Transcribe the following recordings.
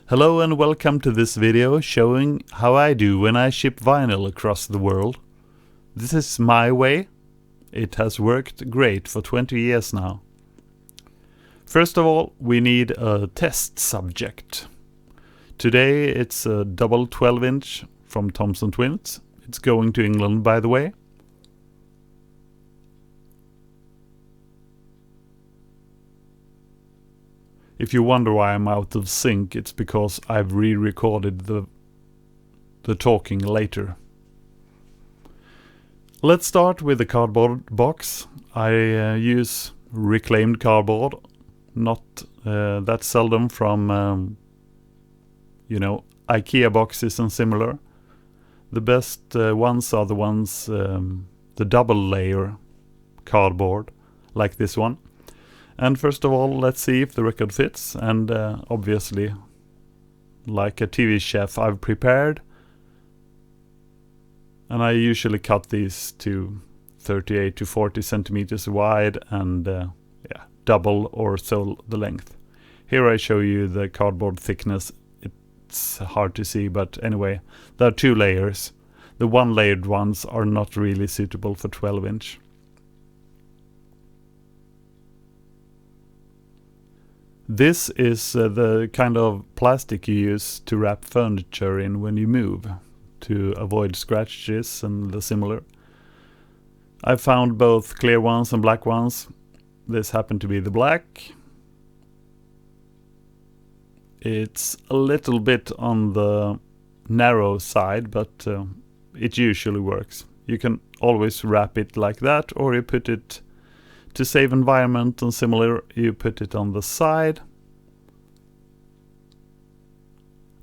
Hello and welcome to this video showing how I do when I ship vinyl across the world. This is my way. It has worked great for 20 years now. First of all, we need a test subject. Today it's a double 12-inch from Thomson Twins. It's going to England, by the way. If you wonder why I'm out of sync, it's because I've re-recorded the talking later. Let's start with the cardboard box. I use reclaimed cardboard, not that seldom from, IKEA boxes and similar. The best ones are the ones, the double layer cardboard, like this one. And first of all, let's see if the record fits, and obviously, like a TV chef, I've prepared. And I usually cut these to 38 to 40 centimeters wide and double or so the length. Here I show you the cardboard thickness. It's hard to see, but anyway, there are two layers. The one-layered ones are not really suitable for 12-inch. This is the kind of plastic you use to wrap furniture in when you move, to avoid scratches and the similar. I found both clear ones and black ones. This happened to be the black. It's a little bit on the narrow side, but it usually works. You can always wrap it like that, or you put it to save environment and similar, you put it on the side.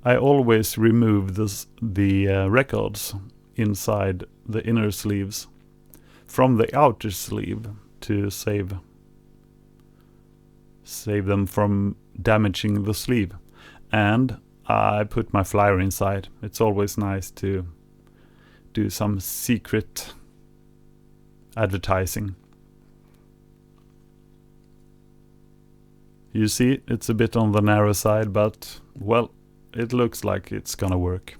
I always remove the records inside the inner sleeves from the outer sleeve to save them from damaging the sleeve. And I put my flyer inside. It's always nice to do some secret advertising. You see, it's a bit on the narrow side, but, well, it looks like it's gonna work.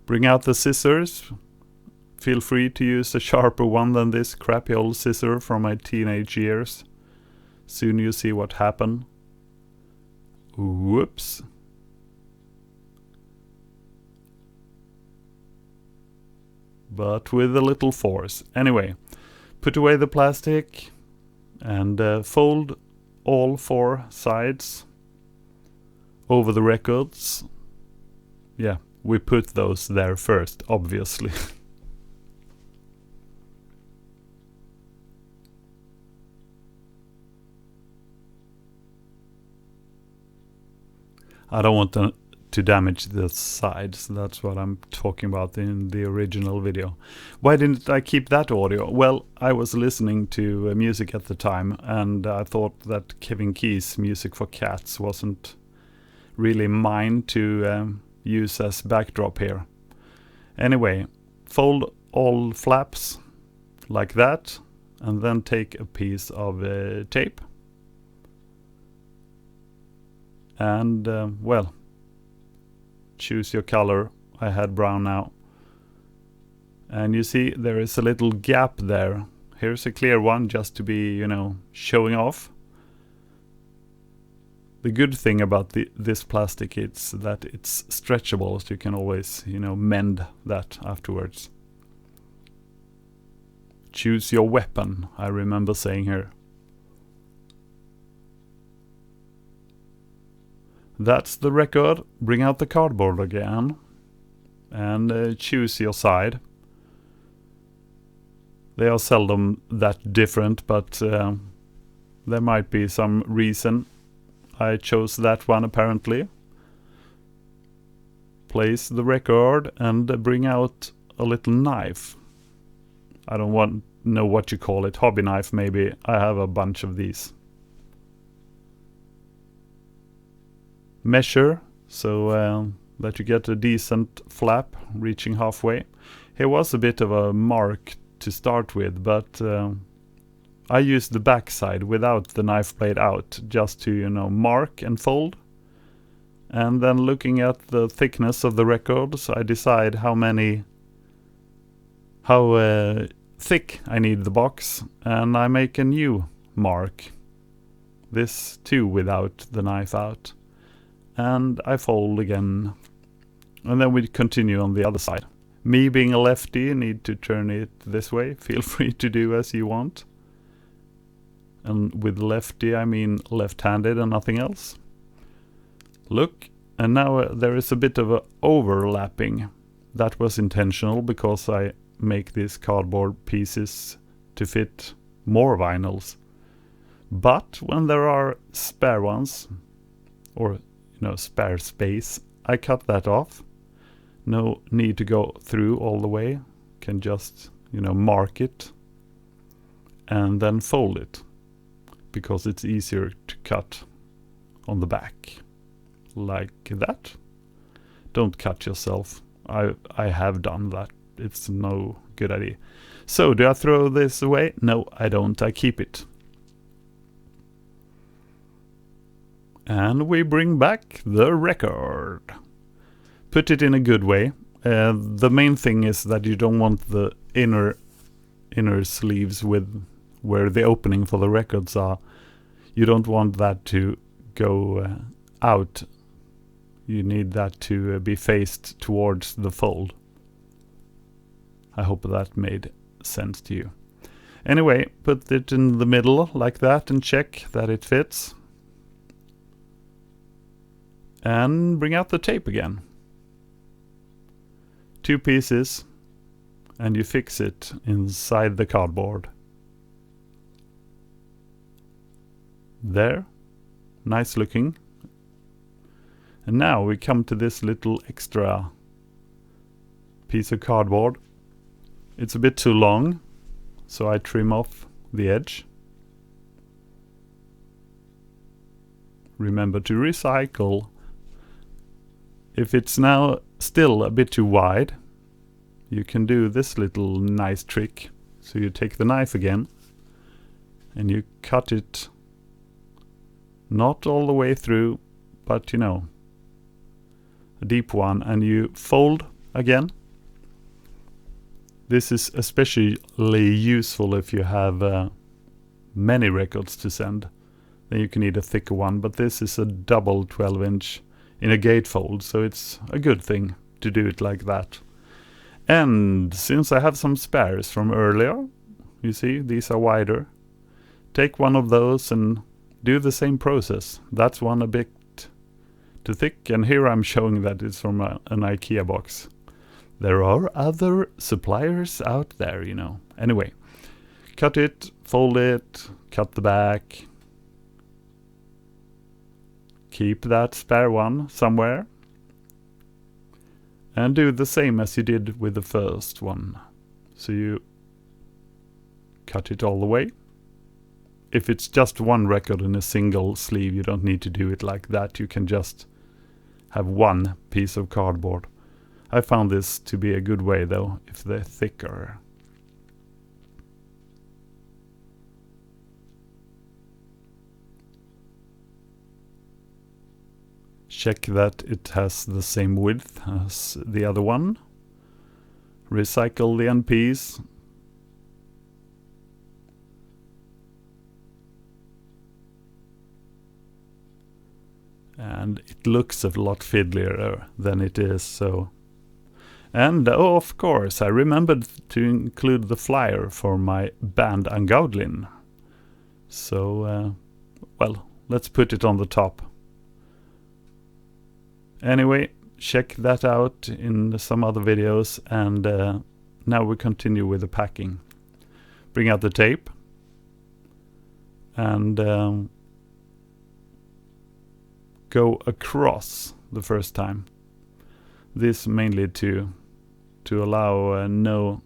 Bring out the scissors. Feel free to use a sharper one than this crappy old scissor from my teenage years. Soon you see what happened. Whoops. But with a little force. Anyway, put away the plastic. And fold all four sides over the records. Yeah, we put those there first, obviously. I don't want to damage the sides. That's what I'm talking about in the original video. Why didn't I keep that audio? Well, I was listening to music at the time, and I thought that Kevin Key's Music for Cats wasn't really mine to use as backdrop here. Anyway, fold all flaps like that, and then take a piece of tape. And, choose your color. I had brown now. And you see there is a little gap there. Here's a clear one just to be, showing off. The good thing about this plastic is that it's stretchable, so you can always, mend that afterwards. Choose your weapon, I remember saying here. That's the record. Bring out the cardboard again and choose your side. They are seldom that different, but there might be some reason I chose that one apparently. Place the record and bring out a little knife. I don't know what you call it, hobby knife maybe. I have a bunch of these. Measure so that you get a decent flap reaching halfway. Here was a bit of a mark to start with, but I used the back side without the knife blade out, just to, mark and fold And then looking at the thickness of the records, I decide how thick I need the box, and I make a new mark. This too without the knife out. And I fold again. And then we continue on the other side. Me being a lefty, need to turn it this way. Feel free to do as you want. And with lefty I mean left-handed and nothing else. Look, and now there is a bit of a overlapping. That was intentional because I make these cardboard pieces to fit more vinyls. But when there are spare ones, or spare space, I cut that off. No need to go through all the way. Can just mark it and then fold it, because it's easier to cut on the back like that. Don't cut yourself. I have done that. It's no good idea. So do I throw this away? No, I don't. I keep it. And we bring back the record. Put it in a good way. The main thing is that you don't want the inner sleeves with where the opening for the records are. You don't want that to go out. You need that to be faced towards the fold. I hope that made sense to you. Anyway, put it in the middle like that and check that it fits. And bring out the tape again. 2 pieces, and you fix it inside the cardboard. There, nice looking. And now we come to this little extra piece of cardboard. It's a bit too long, so I trim off the edge. Remember to recycle. If it's now still a bit too wide, you can do this little nice trick. So you take the knife again and you cut it not all the way through, but a deep one, and you fold again. This is especially useful if you have many records to send. Then you can need a thicker one, but this is a double 12-inch in a gatefold, so it's a good thing to do it like that. And since I have some spares from earlier, you see these are wider, take one of those and do the same process. That's one a bit too thick, and here I'm showing that it's from an IKEA box. There are other suppliers out there, Anyway, cut it, fold it, cut the back. Keep that spare one somewhere. And do the same as you did with the first one. So you cut it all the way. If it's just one record in a single sleeve, you don't need to do it like that. You can just have one piece of cardboard. I found this to be a good way though, if they're thicker. Check that it has the same width as the other one. Recycle the end piece. And it looks a lot fiddlier than it is, so. And oh, of course, I remembered to include the flyer for my band Angaudlin. So, well, let's put it on the top. Anyway, check that out in some other videos, and now we continue with the packing. Bring out the tape and go across the first time. This mainly to allow no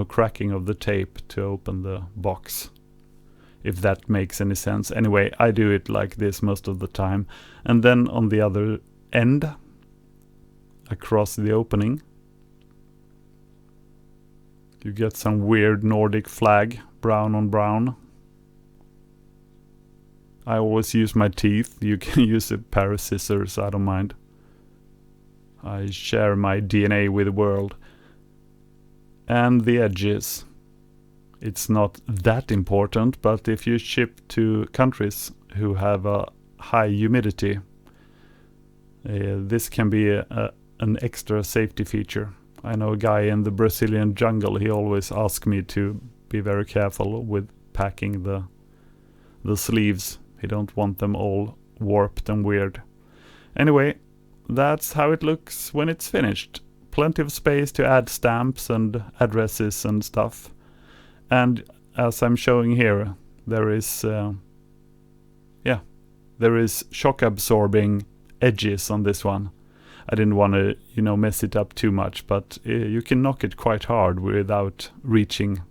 cracking of the tape to open the box, if that makes any sense. Anyway, I do it like this most of the time, and then on the other end across the opening you get some weird Nordic flag, brown on brown. I always use my teeth. You can use a pair of scissors, I don't mind. I share my DNA with the world. And the edges. It's not that important, but if you ship to countries who have a high humidity, this can be an extra safety feature. I know a guy in the Brazilian jungle, he always asks me to be very careful with packing the sleeves. He don't want them all warped and weird. Anyway, that's how it looks when it's finished. Plenty of space to add stamps and addresses and stuff. And as I'm showing here, there is shock absorbing edges on this one. I didn't want to, mess it up too much, but you can knock it quite hard without reaching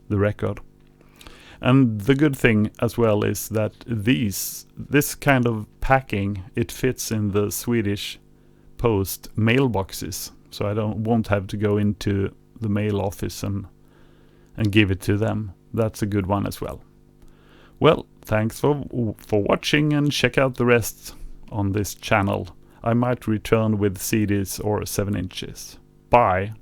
the record. And the good thing as well is that this kind of packing, it fits in the Swedish Post mailboxes, so I won't have to go into the mail office and give it to them. That's a good one as well. Well, thanks for watching, and check out the rest on this channel. I might return with CDs or 7 inches. Bye!